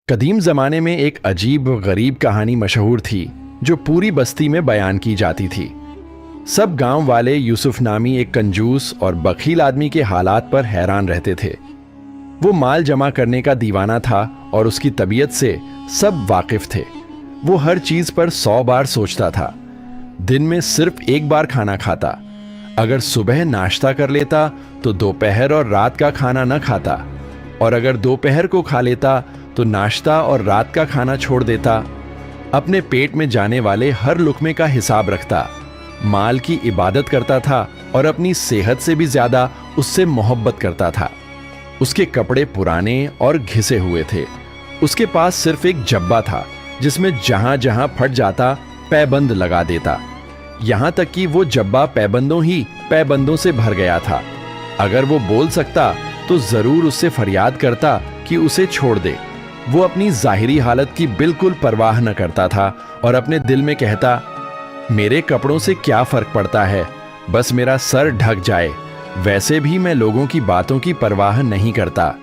कदीम ज़माने में एक अजीब व गरीब कहानी मशहूर थी जो पूरी बस्ती में बयान की जाती थी। सब गांव वाले यूसुफ नामी एक कंजूस और बखील आदमी के हालात पर हैरान रहते थे। वो माल जमा करने का दीवाना था और उसकी तबीयत से सब वाकिफ थे। वो हर चीज पर 100 बार सोचता था। दिन में सिर्फ एक बार खाना खाता। अगर सुबह नाश्ता कर लेता तो दोपहर और रात का खाना न खाता, और अगर दोपहर को खा लेता तो नाश्ता और रात का खाना छोड़ देता। अपने पेट में जाने वाले हर लुकमे का हिसाब रखता, माल की इबादत करता था और अपनी सेहत से भी ज्यादा उससे मोहब्बत करता था। उसके कपड़े पुराने और घिसे हुए थे। उसके पास सिर्फ एक जब्बा था जिसमें जहां जहां फट जाता पैबंद लगा देता। यहां तक कि वो जब्बा पैबंदों से भर गया था। अगर वो बोल सकता तो जरूर उससे फरियाद करता कि उसे छोड़ दे। वो अपनी जाहिरी हालत की बिल्कुल परवाह न करता था और अपने दिल में कहता, मेरे कपड़ों से क्या फर्क पड़ता है, बस मेरा सर ढक जाए। वैसे भी मैं लोगों की बातों की परवाह नहीं करता।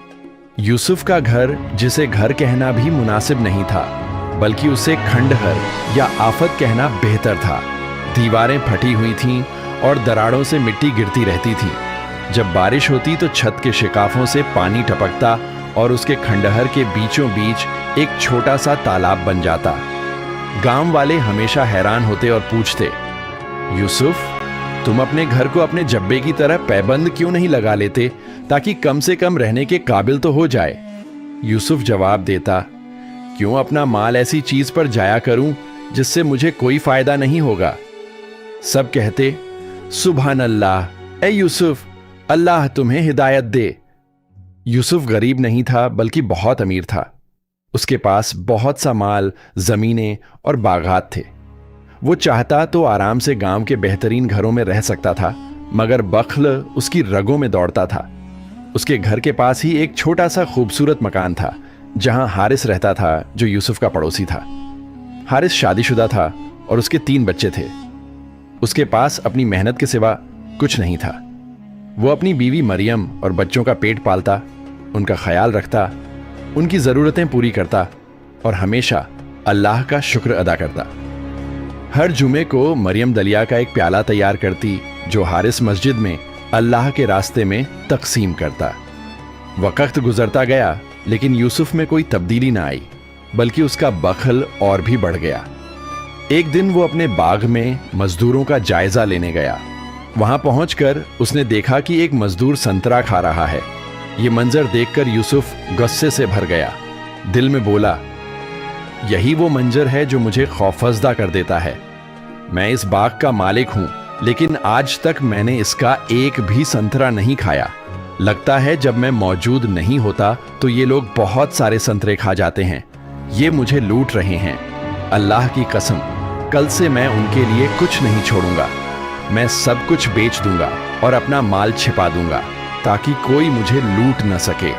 यूसुफ का घर, जिसे घर कहना भी मुनासिब नहीं था, बल्कि उसे खंडहर या आफत कहना बेहतर था। दीवारें फटी हुई थीं और दरारों से मिट्टी गिरती रहती थी। जब बारिश होती तो छत के शिकाफों से पानी टपकता और उसके खंडहर के बीचों बीच एक छोटा सा तालाब बन जाता। गांव वाले हमेशा हैरान होते और पूछते, यूसुफ, तुम अपने घर को अपने जब्बे की तरह पैबंद क्यों नहीं लगा लेते, ताकि कम से कम रहने के काबिल तो हो जाए। यूसुफ जवाब देता, क्यों अपना माल ऐसी चीज पर जाया करूं जिससे मुझे कोई फायदा नहीं होगा। सब कहते, सुभान अल्लाह, ए यूसुफ, अल्लाह तुम्हें हिदायत दे। यूसुफ गरीब नहीं था बल्कि बहुत अमीर था। उसके पास बहुत सा माल, जमीनें और बागात थे। वो चाहता तो आराम से गांव के बेहतरीन घरों में रह सकता था, मगर बख्ल उसकी रगों में दौड़ता था। उसके घर के पास ही एक छोटा सा खूबसूरत मकान था जहां हारिस रहता था, जो यूसुफ का पड़ोसी था। हारिस शादीशुदा था और उसके 3 बच्चे थे। उसके पास अपनी मेहनत के सिवा कुछ नहीं था। वो अपनी बीवी मरियम और बच्चों का पेट पालता, उनका ख्याल रखता, उनकी ज़रूरतें पूरी करता और हमेशा अल्लाह का शुक्र अदा करता। हर जुमे को मरियम दलिया का एक प्याला तैयार करती, जो हारिस मस्जिद में अल्लाह के रास्ते में तकसीम करता। वक्त गुजरता गया, लेकिन यूसुफ में कोई तब्दीली ना आई, बल्कि उसका बखल और भी बढ़ गया। एक दिन वो अपने बाग में मजदूरों का जायजा लेने गया। वहां पहुंचकर उसने देखा कि एक मजदूर संतरा खा रहा है। ये मंजर देखकर यूसुफ गुस्से से भर गया। दिल में बोला, यही वो मंजर है जो मुझे खौफजदा कर देता है। मैं इस बाग का मालिक हूं, लेकिन आज तक मैंने इसका एक भी संतरा नहीं खाया। लगता है जब मैं मौजूद नहीं होता तो ये लोग बहुत सारे संतरे खा जाते हैं। ये मुझे लूट रहे हैं। अल्लाह की कसम, कल से मैं उनके लिए कुछ नहीं छोड़ूंगा। मैं सब कुछ बेच दूंगा और अपना माल छिपा दूंगा, ताकि कोई मुझे लूट न सके।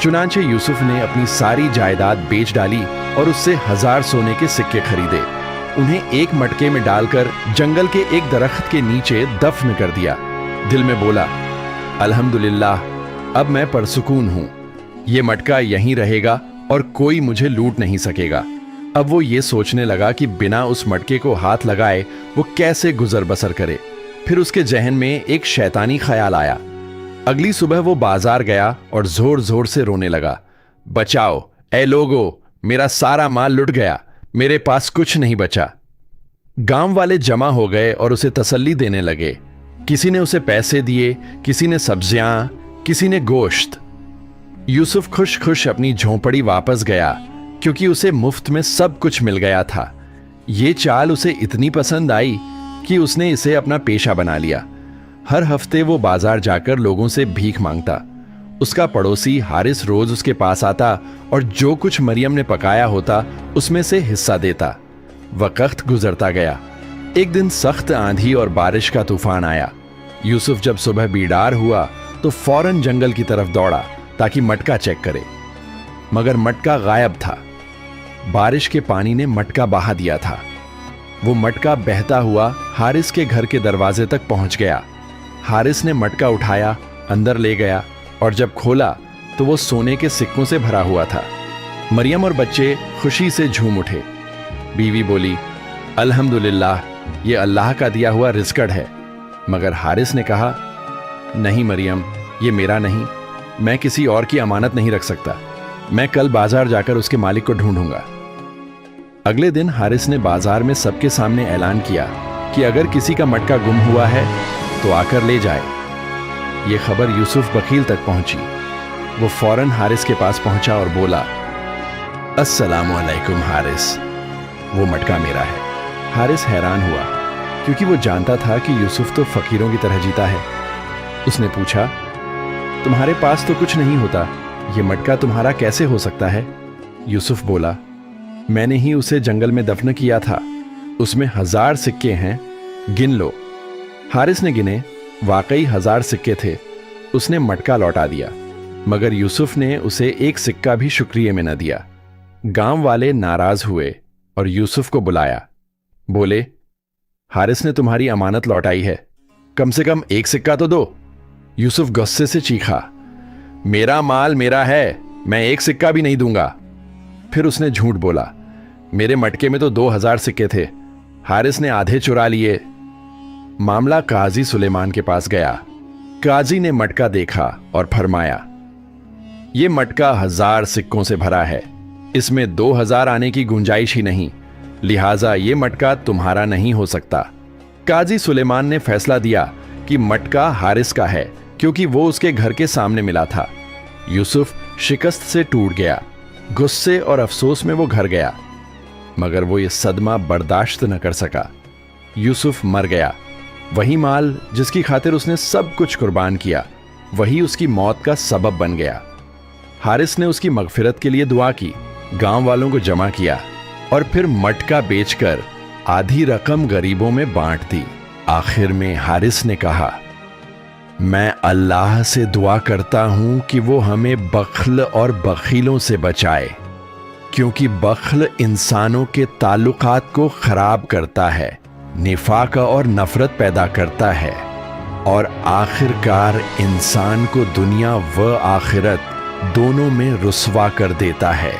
चुनांचे यूसुफ ने अपनी सारी जायदाद बेच डाली और उससे 1000 सोने के सिक्के खरीदे। उन्हें एक मटके में डालकर जंगल के एक दरख्त के नीचे दफन कर दिया। दिल में बोला, अल्हम्दुलिल्लाह, अब मैं परसुकून हूं। ये मटका यहीं रहेगा और कोई मुझे लूट नहीं सकेगा। अब वो ये सोचने लगा कि बिना उस मटके को हाथ लगाए वो कैसे गुजर बसर करे। फिर उसके जहन में एक शैतानी ख्याल आया। अगली सुबह वो बाजार गया और जोर जोर से रोने लगा, बचाओ ए लोगो, मेरा सारा माल लुट गया, मेरे पास कुछ नहीं बचा। गांव वाले जमा हो गए और उसे तसल्ली देने लगे। किसी ने उसे पैसे दिए, किसी ने सब्जियां, किसी ने गोश्त। यूसुफ खुश खुश अपनी झोंपड़ी वापस गया, क्योंकि उसे मुफ्त में सब कुछ मिल गया था। ये चाल उसे इतनी पसंद आई कि उसने इसे अपना पेशा बना लिया। हर हफ्ते वो बाजार जाकर लोगों से भीख मांगता। उसका पड़ोसी हारिस रोज उसके पास आता और जो कुछ मरियम ने पकाया होता उसमें से हिस्सा देता। वक्त गुजरता गया। एक दिन सख्त आंधी और बारिश का तूफान आया। यूसुफ जब सुबह बीडार हुआ तो फौरन जंगल की तरफ दौड़ा ताकि मटका चेक करे, मगर मटका गायब था। बारिश के पानी ने मटका बहा दिया था। वो मटका बहता हुआ हारिस के घर के दरवाजे तक पहुंच गया। हारिस ने मटका उठाया, अंदर ले गया और जब खोला तो वो सोने के सिक्कों से भरा हुआ था। مریم اور بچے خوشی سے جھوم اٹھے۔ بیوی بولی، الحمدللہ، یہ اللہ کا دیا ہوا رزق ہے۔ مگر حارث نے کہا، نہیں مریم، یہ میرا نہیں، میں کسی اور کی امانت نہیں رکھ سکتا، میں کل بازار جا کر اس کے مالک کو ڈھونڈوں گا۔ اگلے دن حارث نے بازار میں سب کے سامنے اعلان کیا کہ اگر کسی کا مٹکا گم ہوا ہے تو آ کر لے جائے۔ یہ خبر یوسف بخیل تک پہنچی۔ وہ فوراً حارث کے پاس پہنچا اور بولا، السلام علیکم حارث، وہ مٹکا میرا ہے۔ حارث حیران ہوا کیونکہ وہ جانتا تھا کہ یوسف تو فقیروں کی طرح جیتا ہے۔ اس نے پوچھا، تمہارے پاس تو کچھ نہیں ہوتا، یہ مٹکا تمہارا کیسے ہو سکتا ہے؟ یوسف بولا، میں نے ہی اسے جنگل میں دفن کیا تھا، اس میں 1000 سکے ہیں، گن لو۔ حارث نے گنے، واقعی 1000 سکے تھے۔ اس نے مٹکا لوٹا دیا، مگر یوسف نے اسے ایک سکہ بھی شکریہ میں نہ دیا۔ گاؤں والے ناراض ہوئے اور یوسف کو بلایا۔ بولے، حارث نے تمہاری امانت لوٹائی ہے، کم سے کم ایک سکہ تو دو۔ یوسف غصے سے چیخا، میرا مال میرا ہے، میں ایک سکہ بھی نہیں دوں گا۔ پھر اس نے جھوٹ بولا، میرے مٹکے میں تو 2000 سکے تھے، حارث نے آدھے چرا لیے۔ معاملہ قاضی سلیمان کے پاس گیا۔ قاضی نے مٹکا دیکھا اور فرمایا، یہ مٹکا 1000 سکوں سے بھرا ہے، اس میں 2000 آنے کی گنجائش ہی نہیں، لہٰذا یہ مٹکا تمہارا نہیں ہو سکتا۔ قاضی سلیمان نے فیصلہ دیا کہ مٹکا حارث کا ہے کیونکہ وہ اس کے گھر کے سامنے ملا تھا۔ یوسف شکست سے ٹوٹ گیا، غصے اور افسوس میں وہ گھر گیا، مگر وہ یہ صدمہ برداشت نہ کر سکا۔ یوسف مر گیا۔ وہی مال جس کی خاطر اس نے سب کچھ قربان کیا، وہی اس کی موت کا سبب بن گیا۔ حارث نے اس کی مغفرت کے لیے دعا کی، گاؤں والوں کو جمع کیا اور پھر مٹکا بیچ کر آدھی رقم غریبوں میں بانٹ دی۔ آخر میں حارث نے کہا، میں اللہ سے دعا کرتا ہوں کہ وہ ہمیں بخل اور بخیلوں سے بچائے، کیونکہ بخل انسانوں کے تعلقات کو خراب کرتا ہے، نفاق اور نفرت پیدا کرتا ہے، اور آخر کار انسان کو دنیا و آخرت دونوں میں رسوا کر دیتا ہے۔